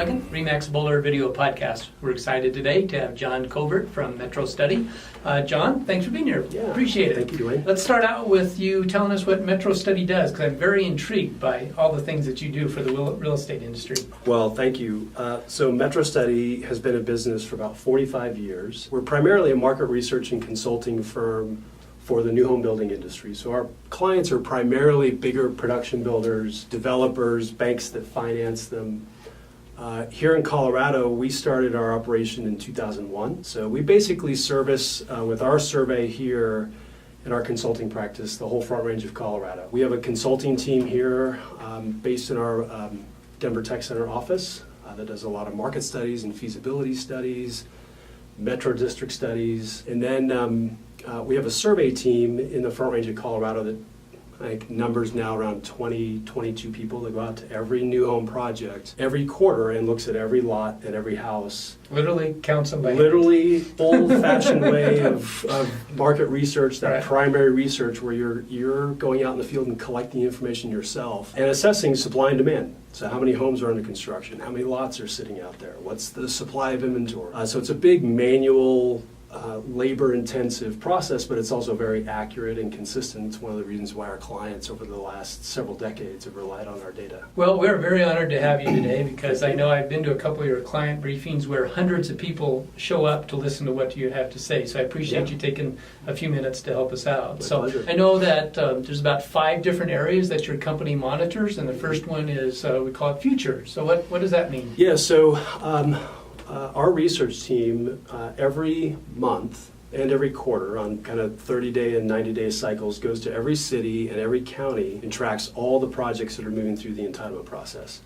Duggan, RE/MAX Boulder Video Podcast. We're excited today to have John Covert from Metrostudy. John, thanks for being here. Yeah, appreciate it. Thank you, Duane. Let's start out with you telling us what Metrostudy does, because I'm very intrigued by all the things that you do for the real estate industry. Well, thank you. So Metrostudy has been in business for about 45 years. We're primarily a market research and consulting firm for the new home building industry. So our clients are primarily bigger production builders, developers, banks that finance them. Here in Colorado, we started our operation in 2001. So we basically service, with our survey here in our consulting practice, the whole Front Range of Colorado. We have a consulting team here based in our Denver Tech Center office that does a lot of market studies and feasibility studies, metro district studies, and then we have a survey team in the Front Range of Colorado that I think numbers now around 22 people that go out to every new home project every quarter and looks at every lot and every house. Literally counts them by hand. Literally old-fashioned way of market research, that Right. primary research where you're going out in the field and collecting information yourself and assessing supply and demand. So how many homes are under construction? How many lots are sitting out there? What's the supply of inventory? So it's a big manual, labor-intensive process, but it's also very accurate and consistent. It's one of the reasons why our clients over the last several decades have relied on our data. Well, we're very honored to have you today because I know I've been to a couple of your client briefings where hundreds of people show up to listen to what you have to say. So I appreciate you taking a few minutes to help us out. My So pleasure. I know that there's about 5 different areas that your company monitors, and the first one is we call it future. So what does that mean? Yeah, so our research team every month and every quarter on kind of 30-day and 90-day cycles goes to every city and every county and tracks all the projects that are moving through the entitlement process.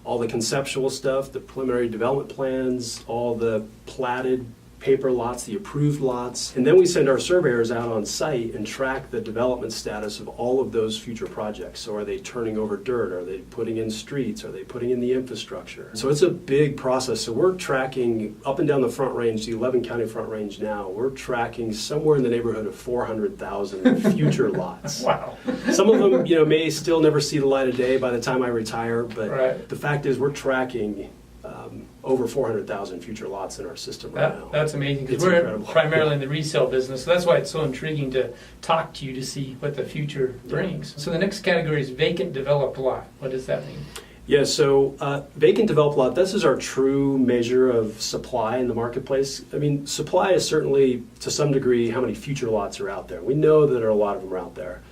All the conceptual stuff, the preliminary development plans, all the platted paper lots, the approved lots, and then we send our surveyors out on site and track the development status of all of those future projects. So are they turning over dirt? Are they putting in streets? Are they putting in the infrastructure? So it's a big process. So we're tracking up and down the Front Range, the 11 county Front Range now, we're tracking somewhere in the neighborhood of 400,000 future lots. Wow. Some of them, may still never see the light of day by the time I retire, but Right. the fact is we're tracking over 400,000 future lots in our system right now. That's amazing because It's we're incredible. primarily in the resale business. So that's why it's so intriguing to talk to you to see what the future brings. So the next category is vacant developed lot. What does that mean? Yeah, so vacant developed lot, this is our true measure of supply in the marketplace. I mean, supply is certainly, to some degree, how many future lots are out there. We know that there are a lot of them out there.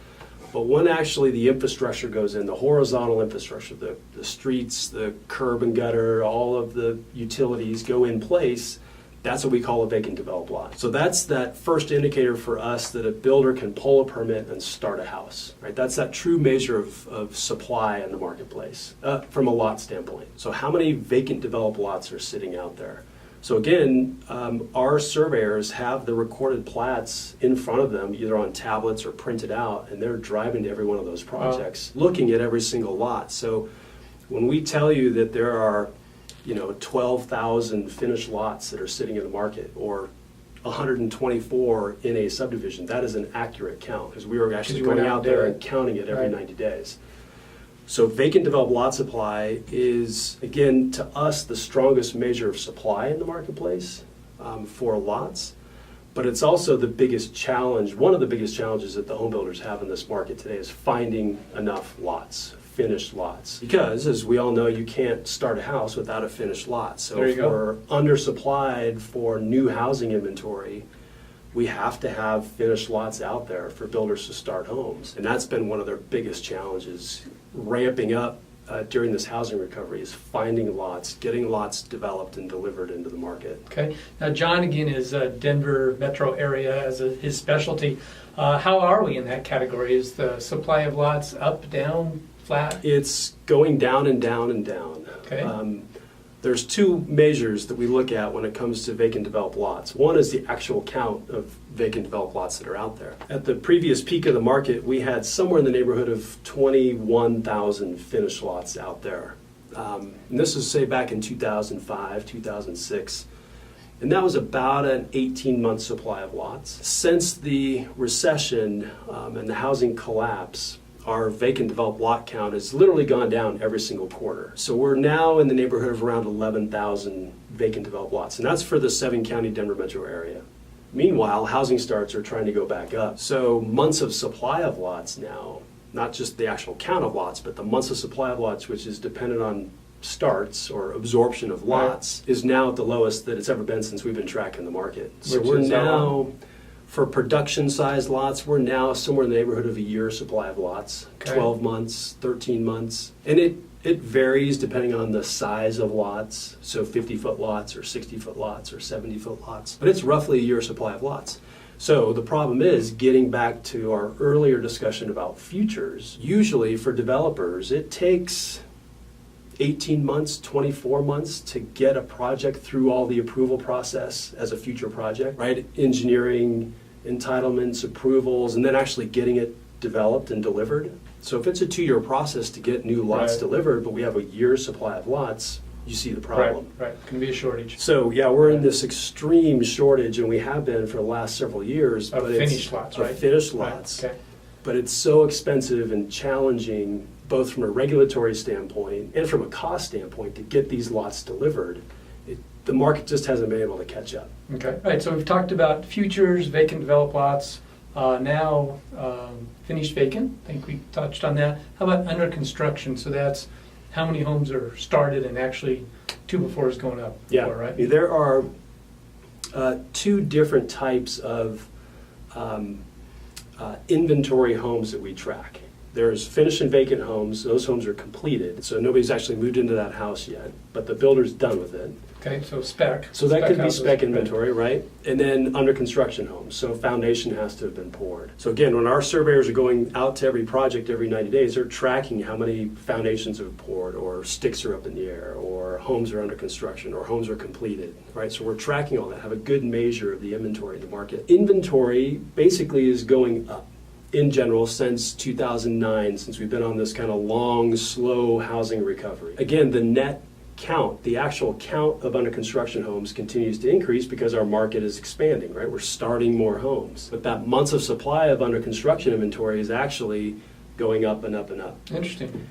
But when actually the infrastructure goes in, the horizontal infrastructure, the streets, the curb and gutter, all of the utilities go in place, that's what we call a vacant developed lot. So that's that first indicator for us that a builder can pull a permit and start a house, right? That's that true measure of supply in the marketplace from a lot standpoint. So how many vacant developed lots are sitting out there? So again, our surveyors have the recorded plats in front of them, either on tablets or printed out, and they're driving to every one of those projects, looking at every single lot. So when we tell you that there are, 12,000 finished lots that are sitting in the market, or 124 in a subdivision, that is an accurate count, because we are actually going out there and counting it every 90 days. So vacant developed lot supply is, again, to us, the strongest measure of supply in the marketplace for lots. But it's also the biggest challenge, one of the biggest challenges that the home builders have in this market today is finding enough lots, finished lots. Because, as we all know, you can't start a house without a finished lot. So if we're undersupplied for new housing inventory, we have to have finished lots out there for builders to start homes. And that's been one of their biggest challenges, ramping up during this housing recovery, is finding lots, getting lots developed and delivered into the market. Okay. Now, John, again, is Denver metro area as his specialty. How are we in that category? Is the supply of lots up, down, flat? It's going down and down and down. Okay. There's 2 measures that we look at when it comes to vacant developed lots. One is the actual count of vacant developed lots that are out there. At the previous peak of the market, we had somewhere in the neighborhood of 21,000 finished lots out there. And this is, say, back in 2005, 2006. And that was about an 18-month supply of lots. Since the recession and the housing collapse, our vacant developed lot count has literally gone down every single quarter. So we're now in the neighborhood of around 11,000 vacant developed lots, and that's for the 7-county Denver metro area. Meanwhile, housing starts are trying to go back up. So months of supply of lots now, not just the actual count of lots, but the months of supply of lots, which is dependent on starts or absorption of lots, is now at the lowest that it's ever been since we've been tracking the market. So we're now, for production-sized lots, we're now somewhere in the neighborhood of a year supply of lots, 12 months, 13 months. And it varies depending on the size of lots, so 50-foot lots or 60-foot lots or 70-foot lots. But it's roughly a year supply of lots. So the problem is, getting back to our earlier discussion about futures, usually for developers, it takes 18 months, 24 months to get a project through all the approval process as a future project, right? Engineering, entitlements, approvals, and then actually getting it developed and delivered. So if it's a 2-year process to get new lots delivered, but we have a year's supply of lots, you see the problem. Right, can be a shortage. So yeah, we're in this extreme shortage, and we have been for the last several years. Of finished lots, right? Of finished lots. Right. Okay. But it's so expensive and challenging, both from a regulatory standpoint and from a cost standpoint, to get these lots delivered. The market just hasn't been able to catch up. Okay, all right, so we've talked about futures, vacant developed lots, now finished vacant. I think we touched on that. How about under construction? So that's how many homes are started and actually 2 before is going up. Yeah, before, right? There are 2 different types of inventory homes that we track. There's finished and vacant homes. Those homes are completed, so nobody's actually moved into that house yet, but the builder's done with it. Okay, so spec. So that could be houses. spec inventory, right? And then under construction homes, so foundation has to have been poured. So again, when our surveyors are going out to every project every 90 days, they're tracking how many foundations have poured, or sticks are up in the air, or homes are under construction, or homes are completed, right? So we're tracking all that, have a good measure of the inventory in the market. Inventory basically is going up in general since 2009, since we've been on this kind of long, slow housing recovery. Again, the net count, the actual count of under construction homes continues to increase because our market is expanding, right? We're starting more homes. But that months of supply of under construction inventory is actually going up and up and up. Interesting.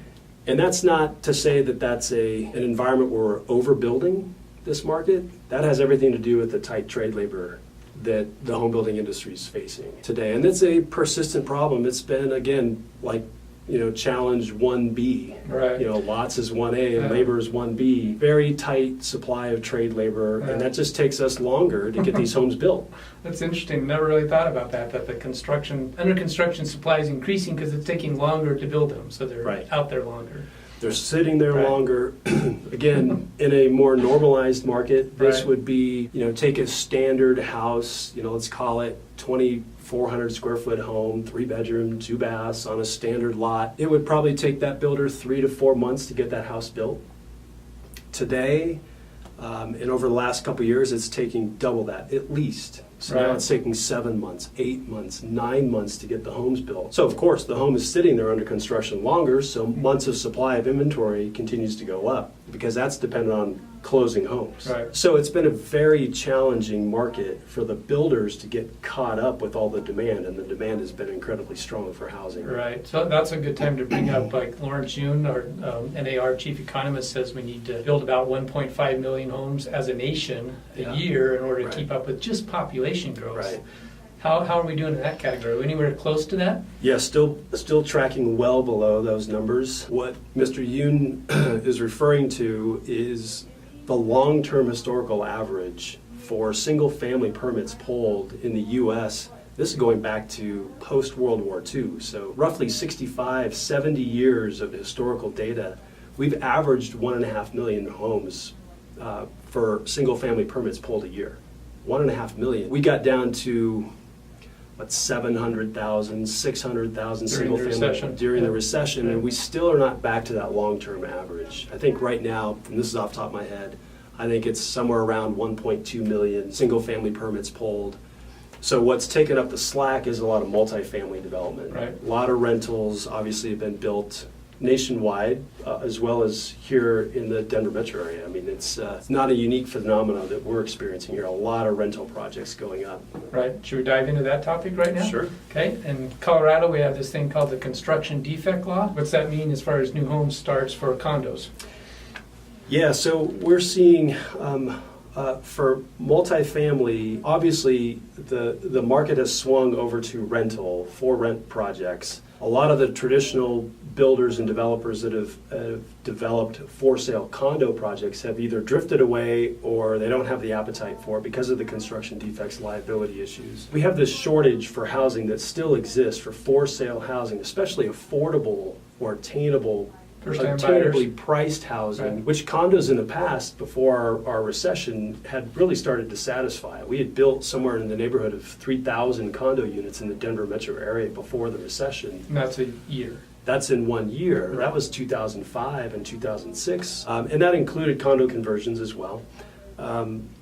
And that's not to say that that's an environment where we're overbuilding this market. That has everything to do with the tight trade labor that the home building industry is facing today. And it's a persistent problem. It's been, again, like, challenge 1B. Right. Lots is 1A and labor is 1B. Very tight supply of trade labor, and that just takes us longer to get these homes built. That's interesting. Never really thought about that the under construction supply is increasing because it's taking longer to build them, so they're out there longer. They're sitting there longer. Again, in a more normalized market, this would be, take a standard house, let's call it 2,400 square foot home, 3-bedroom, 2 baths on a standard lot. It would probably take that builder 3 to 4 months to get that house built. Today, and over the last couple of years, it's taking double that, at least. So now it's taking 7 months, 8 months, 9 months to get the homes built. So of course, the home is sitting there under construction longer, so months of supply of inventory continues to go up because that's dependent on closing homes. Right. So it's been a very challenging market for the builders to get caught up with all the demand, and the demand has been incredibly strong for housing. Right. So that's a good time to bring up, like Lawrence Yun, our NAR chief economist, says we need to build about 1.5 million homes as a nation a year in order to keep up with just population growth. Right. How are we doing in that category? Are we anywhere close to that? Yeah, still tracking well below those numbers. What Mr. Yoon is referring to is the long-term historical average for single-family permits pulled in the U.S. This is going back to post-World War II, so roughly 65, 70 years of historical data. We've averaged 1.5 million homes for single-family permits pulled a year. 1.5 million. We got down to 700,000, 600,000 single-family during the recession, and we still are not back to that long-term average. I think right now, and this is off the top of my head, I think it's somewhere around 1.2 million single-family permits pulled. So what's taken up the slack is a lot of multifamily development. Right. A lot of rentals obviously have been built nationwide, as well as here in the Denver metro area. I mean, it's not a unique phenomenon that we're experiencing here. A lot of rental projects going up. Right. Should we dive into that topic right now? Sure. Okay. In Colorado, we have this thing called the construction defect law. What's that mean as far as new home starts for condos? Yeah, so we're seeing for multifamily, obviously the market has swung over to rental for rent projects. A lot of the traditional builders and developers that have developed for sale condo projects have either drifted away or they don't have the appetite for it because of the construction defects liability issues. We have this shortage for housing that still exists for sale housing, especially affordable or attainable, attainably priced housing, right, which condos in the past, before our recession, had really started to satisfy. We had built somewhere in the neighborhood of 3,000 condo units in the Denver metro area before the recession. And that's a year. That's in 1 year. Right. That was 2005 and 2006. And that included condo conversions as well.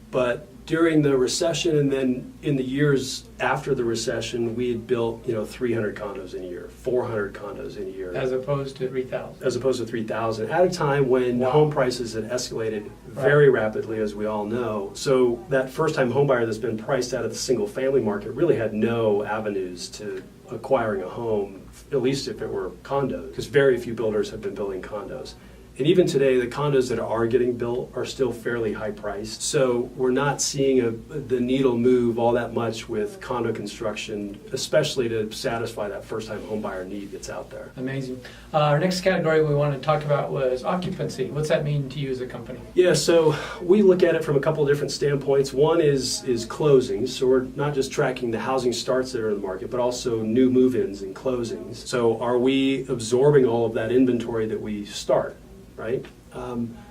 But during the recession and then in the years after the recession, we had built 300 condos in a year, 400 condos in a year. As opposed to 3,000. As opposed to 3,000 at a time when Wow, home prices had escalated very rapidly, as we all know. So that first-time homebuyer that's been priced out of the single-family market really had no avenues to acquiring a home, at least if it were condos, because very few builders have been building condos. And even today, the condos that are getting built are still fairly high priced. So we're not seeing the needle move all that much with condo construction, especially to satisfy that first-time home buyer need that's out there. Amazing. Our next category we wanted to talk about was occupancy. What's that mean to you as a company? Yeah, so we look at it from a couple of different standpoints. One is closings. So we're not just tracking the housing starts that are in the market, but also new move-ins and closings. So are we absorbing all of that inventory that we start? Right?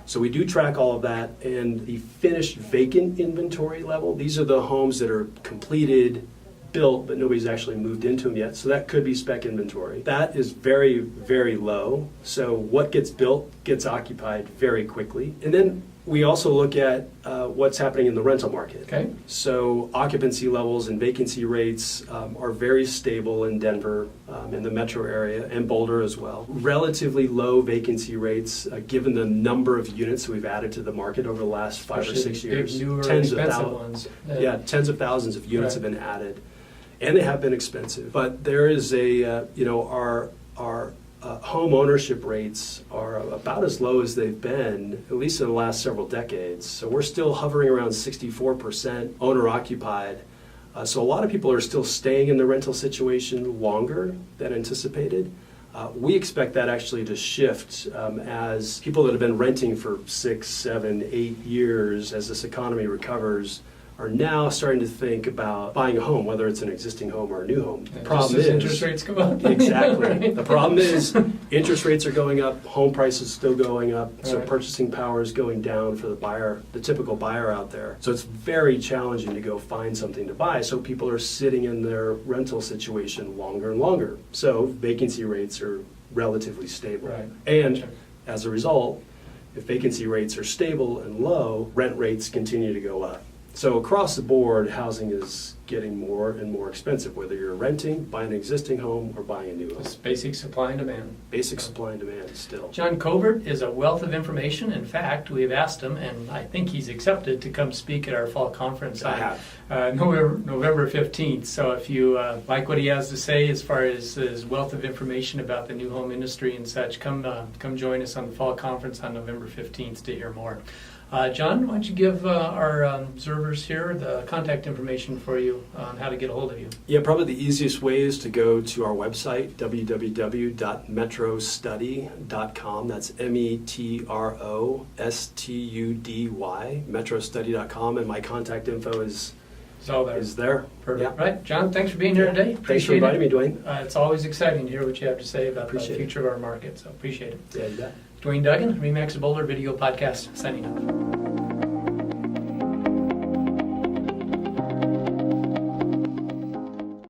So we do track all of that, and the finished vacant inventory level, these are the homes that are completed, built, but nobody's actually moved into them yet. So that could be spec inventory. That is very, very low. So what gets built gets occupied very quickly. And then we also look at what's happening in the rental market. Okay. So occupancy levels and vacancy rates are very stable in Denver, in the metro area, and Boulder as well. Relatively low vacancy rates, given the number of units we've added to the market over the last 5 or 6 years. Big, newer, tens of expensive thousands. ones. Yeah, tens of thousands of units Right. have been added, and they have been expensive. But there is our home ownership rates are about as low as they've been, at least in the last several decades. So we're still hovering around 64% owner occupied. So a lot of people are still staying in the rental situation longer than anticipated. We expect that actually to shift as people that have been renting for 6, 7, 8 years, as this economy recovers, are now starting to think about buying a home, whether it's an existing home or a new home. The problem Just as is interest rates go up. exactly. Right. The problem is interest rates are going up, home prices still going up, so Right. purchasing power is going down for the buyer, the typical buyer out there. So it's very challenging to go find something to buy. So people are sitting in their rental situation longer and longer. So vacancy rates are relatively stable. Right. And Gotcha. as a result, if vacancy rates are stable and low, rent rates continue to go up. So across the board, housing is getting more and more expensive, whether you're renting, buying an existing home, or buying a new home. Just basic supply and demand. Basic supply and demand still. John Covert is a wealth of information. In fact, we've asked him, and I think he's accepted, to come speak at our fall conference I on have. November 15th. So if you like what he has to say as far as his wealth of information about the new home industry and such, come join us on the fall conference on November 15th to hear more. John, why don't you give our observers here the contact information for you on how to get a hold of you? Yeah, probably the easiest way is to go to our website, www.metrostudy.com. That's METROSTUDY, metrostudy.com, and my contact info is all there. there. Perfect. Yeah. Right, John, thanks for being here today. Thanks for inviting me, Duane. It's always exciting to hear what you have to say about the Appreciate it. future of our market, so appreciate it. Yeah, you bet. Duane Duggan, Remax Boulder Video Podcast, signing off.